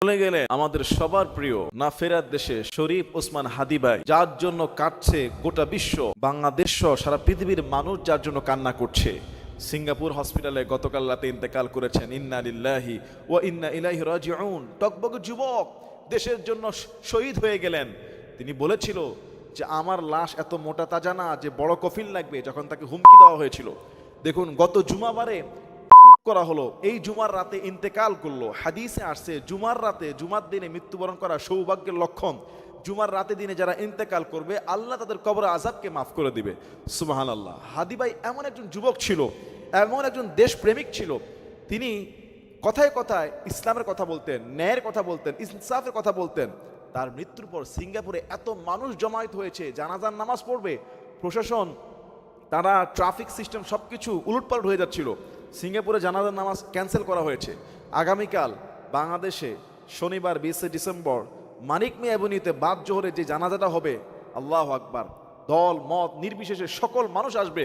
চলে গেলেন আমাদের সবার প্রিয় না ফেরার দেশে শরীফ ওসমান হাদি ভাই, যার জন্য কাটছে গোটা বিশ্ব, বাংলাদেশ সহ সারা পৃথিবীর মানুষ যার জন্য কান্না করছে। সিঙ্গাপুর হসপিটালে গতকাল রাতে ইন্তেকাল করেছেন। ইন্না লিল্লাহি ওয়া ইন্না ইলাইহি রাজিউন। টকবক যুবক দেশের জন্য শহীদ হয়ে গেলেন। তিনি বলেছিল যে আমার লাশ এত মোটা তাজা না যে বড় কফিন লাগবে, যখন তাকে হুমকি দেওয়া হয়েছিল। দেখুন গত জুমাবারে শুট করা হলো, এই জুমার রাতে ইন্তেকাল করলো। হাদিসে আসছে জুমার রাতে, জুমার দিনে মৃত্যুবরণ করা সৌভাগ্যের লক্ষণ। জুমার রাতে দিনে যারা ইন্তেকাল করবে আল্লাহ তাদের কবর আযাবকে মাফ করে দিবে। সুবহানাল্লাহ। হাদি ভাই এমন একজন যুবক ছিল, এমন একজন দেশপ্রেমিক ছিল। তিনি কথায় কথায় ইসলামের কথা বলতেন, ন্যায়ের কথা বলতেন, ইনসাফের কথা বলতেন। তার মৃত্যুর পর সিঙ্গাপুরে এত মানুষ জমায়েত হয়েছে, জানাজার নামাজ পড়বে। প্রশাসন, তারা ট্রাফিক সিস্টেম সবকিছু উলটপালট হয়ে যাচ্ছিল। সিঙ্গাপুরে জানাজার নামাজ ক্যান্সেল করা হয়েছে। আগামীকাল বাংলাদেশে শনিবার 20 ডিসেম্বর মানিক মিয়া অ্যাভিনিউতে বাদ জোহরে যে জানাজাটা হবে, আল্লাহু আকবার, দল মত নির্বিশেষে সকল মানুষ আসবে।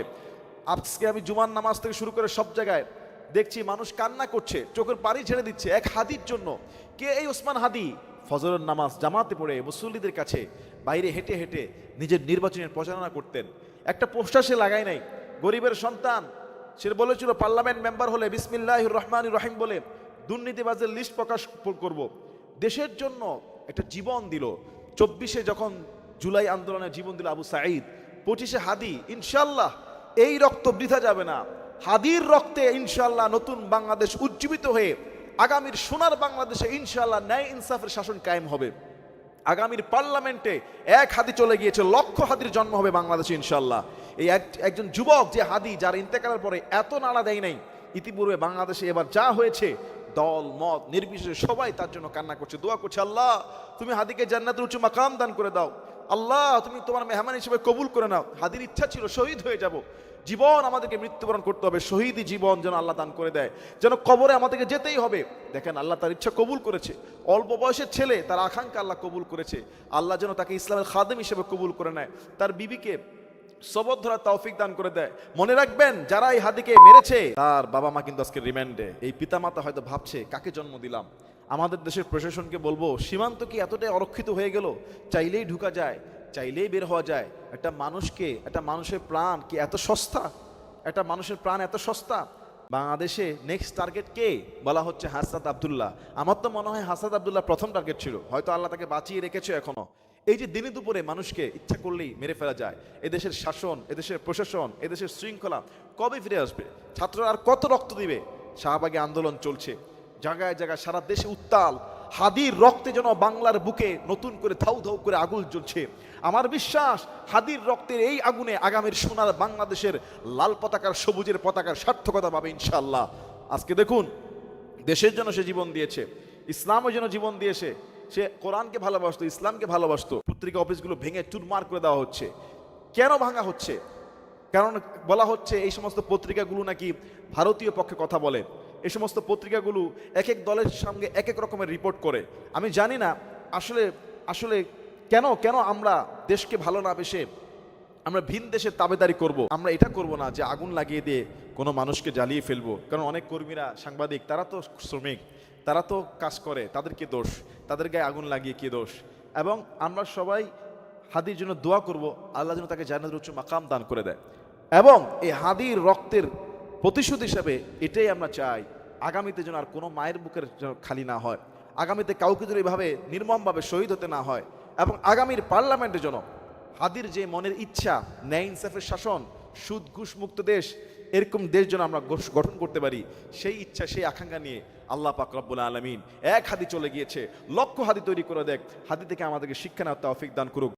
আজকে আমি জুমার নামাজ থেকে শুরু করে সব জায়গায় দেখছি মানুষ কান্না করছে, চোখের পানি ছেড়ে দিচ্ছে এক হাদির জন্য। কে এই ওসমান হাদি? ফজরের নামাজ জামাতে পড়ে মুসল্লিদের কাছে বাইরে হেঁটে হেঁটে নিজের নির্বাচনের প্রচারণা করতেন। একটা পোস্টার সে লাগায় নাই। গরিবের সন্তান, সে বলেছিল পার্লামেন্ট মেম্বার হলে বিসমিল্লাহির রহমানির রহিম বলে দুর্নীতিবাজের লিস্ট প্রকাশ করব। দেশের জন্য একটা জীবন দিল। 24-এ যখন জুলাই আন্দোলনে জীবন দিল আবু সাঈদ, 25-এ হাদি। ইনশাল্লাহ এই রক্ত বৃথা যাবে না। হাদির রক্তে ইনশাল্লাহ নতুন বাংলাদেশ উজ্জীবিত হয়ে আগামীর সোনার বাংলাদেশে ইনশাল্লাহ ন্যায় ইনসাফের শাসন কায়েম হবে। আগামীর পার্লামেন্টে এক হাদি চলে গিয়েছে, লক্ষ হাদির জন্ম হবে বাংলাদেশে ইনশাল্লাহ। এই একজন যুবক যে হাদি, যার ইন্তেকালের পরে এত নাড়া দেয় নাই ইতিপূর্বে বাংলাদেশে, এবার যা হয়েছে দল মত নির্বিশেষে সবাই তার জন্য কান্না করছে, দোয়া করছে, আল্লাহ তুমি হাদিকে জান্নাতের উচ্চ মাকাম দান করে দাও, আল্লাহ তুমি তোমার মেহমান হিসেবে কবুল করে নাও। হাদির ইচ্ছা ছিল শহীদ হয়ে যাব, জীবন আমাদেরকে মৃত্যুবরণ করতে হবে, শহীদি জীবন যেন আল্লাহ দান করে দেয়, যেন কবরে আমাদেরকে যেতেই হবে। দেখেন আল্লাহ তার ইচ্ছা কবুল করেছে। অল্প বয়সের ছেলে, তার আকাঙ্ক্ষা আল্লাহ কবুল করেছে। আল্লাহ যেন তাকে ইসলামের খাদেম হিসেবে কবুল করে নেয়, তার বিবিকে সবর ধরার তৌফিক দান করে দেয়। মনে রাখবেন যারা এই হাদিকে মেরেছে তার বাবা মা কিন্তু আজকে রিমান্ডে। এই পিতামাতা হয়তো ভাবছে কাকে জন্ম দিলাম। আমাদের দেশের প্রশাসনকে বলবো, সীমান্ত কি এতটাই অরক্ষিত হয়ে গেল? চাইলেই ঢুকা যায়, চাইলেই বের হওয়া যায়। একটা মানুষকে, একটা মানুষের প্রাণ কি এত সস্তা? একটা মানুষের প্রাণ এত সস্তা? বাংলাদেশে নেক্সট টার্গেট কে বলা হচ্ছে? হাসনাত আব্দুল্লাহ। আমার তো মনে হয় হাসনাত আব্দুল্লাহ প্রথম টার্গেট ছিল, হয়তো আল্লাহ তাকে বাঁচিয়ে রেখেছে এখনো। এই যে দিনে দুপুরে মানুষকে ইচ্ছা করলেই মেরে ফেলা যায়, এদেশের শাসন, এদেশের প্রশাসন, এদেশের শৃঙ্খলা কবে ফিরে আসবে? ছাত্ররা আর কত রক্ত দিবে? শাহবাগে আন্দোলন চলছে, জায়গায় জায়গায় সারা দেশে উত্তাল। হাদির রক্তে যেন বাংলার বুকে নতুন করে ধাউ ধাউ করে আগুন জ্বলছে। আমার বিশ্বাস হাদির রক্তের এই আগুনে আগামীর সোনার বাংলাদেশের লাল পতাকার, সবুজের পতাকার সার্থকতা পাবে ইনশাআল্লাহ। আজকে দেখুন দেশের জন্য সে জীবন দিয়েছে, ইসলামের জন্য জীবন দিয়েছে। সে কোরআনকে ভালোবাসতো, ইসলামকে ভালোবাসতো। পত্রিকা অফিসগুলো ভেঙে চুরমার করে দেওয়া হচ্ছে। কেন ভাঙা হচ্ছে? কারণ বলা হচ্ছে এই সমস্ত পত্রিকাগুলো নাকি ভারতীয় পক্ষে কথা বলে। এই সমস্ত পত্রিকাগুলো এক এক দলের সঙ্গে এক এক রকমের রিপোর্ট করে। আমি জানি না আসলে আসলে কেন কেন আমরা দেশকে ভালো না বেসে আমরা ভিন দেশের তাবেদারি করব। আমরা এটা করব না যে আগুন লাগিয়ে দিয়ে কোনো মানুষকে জ্বালিয়ে ফেলবো। কারণ অনেক কর্মীরা, সাংবাদিক, তারা তো শ্রমিক, তারা তো কাজ করে, তাদের কি দোষ? তাদের গায়ে আগুন লাগিয়ে কি দোষ? এবং আমরা সবাই হাদির জন্য দোয়া করব, আল্লাহ যেন তাকে জান্নাতের উচ্চ মাকাম দান করে দেয়। এবং এই হাদির রক্তের প্রতিশোধ হিসাবে এটাই আমরা চাই, আগামীতে যেন আর কোনো মায়ের বুকের খালি না হয়, আগামীতে কাউকে যেন এইভাবে নির্মমভাবে শহীদ হতে না হয়। এবং আগামীর পার্লামেন্টে যেন হাদির যে মনের ইচ্ছা, ন্যায় ইনসাফের শাসন, সুদ ঘুষ মুক্ত দেশ, এরকম দেশ যেন আমরা গঠন করতে পারি, সেই ইচ্ছা, সেই আকাঙ্ক্ষা নিয়ে আল্লাহ পাক রব্বুল আলামিন এক হাদি চলে গিয়েছে, লক্ষ হাদি তৈরি করে দেখ। হাদি থেকে আমাদেরকে শিক্ষা নেওয়ার তৌফিক দান করুক।